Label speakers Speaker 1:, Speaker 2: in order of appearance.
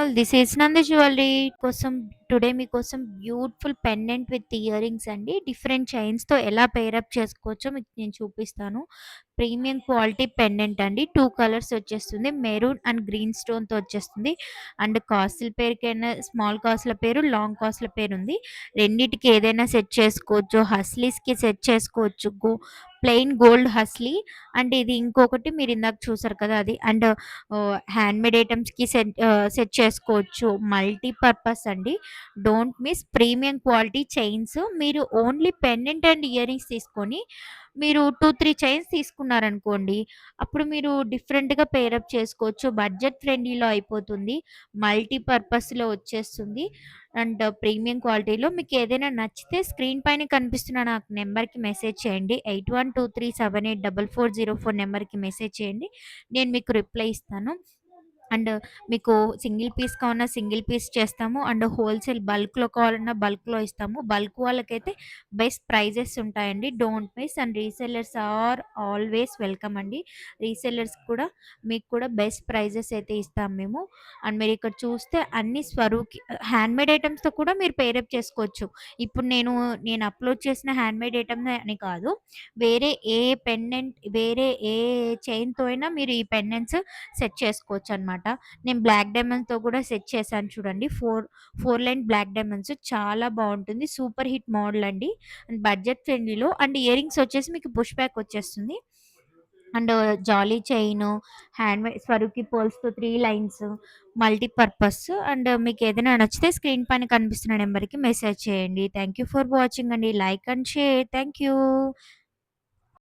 Speaker 1: All. This is Nandi jewellery కోసం today మీకోసం beautiful pendant with ear rings అండి. Different చైన్స్‌తో ఎలా పెయిరప్ చేసుకోవచ్చో మీకు నేను చూపిస్తాను. ప్రీమియం క్వాలిటీ పెండెంట్ అండి. 2 కలర్స్ వచ్చేస్తుంది. మెరూన్ అండ్ గ్రీన్ స్టోన్‌తో వచ్చేస్తుంది. అండ్ కాసుల పేరుకైనా స్మాల్ కాసుల పేరు, లాంగ్ కాసుల పేరు ఉంది. రెండిటికి ఏదైనా సెట్ చేసుకోవచ్చు. హస్లీస్‌కి సెట్ చేసుకోవచ్చు. ప్లెయిన్ గోల్డ్ హస్లీ అండ్ ఇది ఇంకొకటి మీరు ఇందాక చూసారు కదా! అది. అండ్ హ్యాండ్‌మేడ్ ఐటెమ్స్‌కి సెట్ చేసుకోవచ్చు. మల్టీ పర్పస్ అండి. Don't miss premium quality chains. మీరు only pendant and earrings తీసుకొని మీరు 2, 3 చైన్స్ తీసుకున్నారనుకోండి. అప్పుడు మీరు డిఫరెంట్‌గా పేరప్ చేసుకోవచ్చు. బడ్జెట్ ఫ్రెండ్లీలో అయిపోతుంది. మల్టీ పర్పస్‌లో వచ్చేస్తుంది. అండ్ ప్రీమియం క్వాలిటీలో మీకేదైనా నచ్చితే స్క్రీన్ పైన కనిపిస్తున్న నాకు నెంబర్‌కి మెసేజ్ చేయండి. 8123784404 నెంబర్‌కి మెసేజ్ చేయండి. నేను మీకు రిప్లై ఇస్తాను. అండ్ మీకు సింగిల్ పీస్ కావాలన్నా సింగిల్ పీస్ చేస్తాము. అండ్ హోల్‌సేల్ బల్క్‌లో కావాలన్నా బల్క్‌లో ఇస్తాము. బల్క్ వాళ్ళకైతే బెస్ట్ ప్రైజెస్ ఉంటాయండి. Don't miss. And resellers are always welcome అండి. రీసెల్లర్స్ కూడా మీకు కూడా బెస్ట్ ప్రైజెస్ అయితే ఇస్తాం మేము. అండ్ మీరిక్కడ చూస్తే అన్ని స్వరూప్‌కి హ్యాండ్‌మేడ్ ఐటెమ్స్‌తో కూడా మీరు పేరప్ చేసుకోవచ్చు. ఇప్పుడు నేను అప్‌లోడ్ చేసిన హ్యాండ్‌మేడ్ ఐటెమ్ అని కాదు. వేరే ఏ పెండెంట్ వేరే ఏ చైన్‌తో అయినా మీరు ఈ పెండెంట్స్ సెట్ చేసుకోవచ్చనమాట. నేను బ్లాక్ డైమండ్స్‌తో కూడా సెట్ చేశాను చూడండి. 4 లైన్ బ్లాక్ డైమండ్స్ చాలా బావుంటుంది. సూపర్ హిట్ మోడల్ అండి. అండ్ బడ్జెట్ ఫ్రెండ్లీలో అండ్ ఇయర్ రింగ్స్ వచ్చేసి మీకు పుష్ బ్యాక్ వచ్చేస్తుంది. అండ్ జాలీ చైను, స్వరూకి పోల్స్‌తో 3 లైన్స్, మల్టీ పర్పస్. అండ్ మీకేదైనా నచ్చితే స్క్రీన్ పైన కనిపిస్తున్న నెంబర్‌కి మెసేజ్ చేయండి. థాంక్ యూ ఫర్ వాచింగ్ అండి. Like and share. Thank you.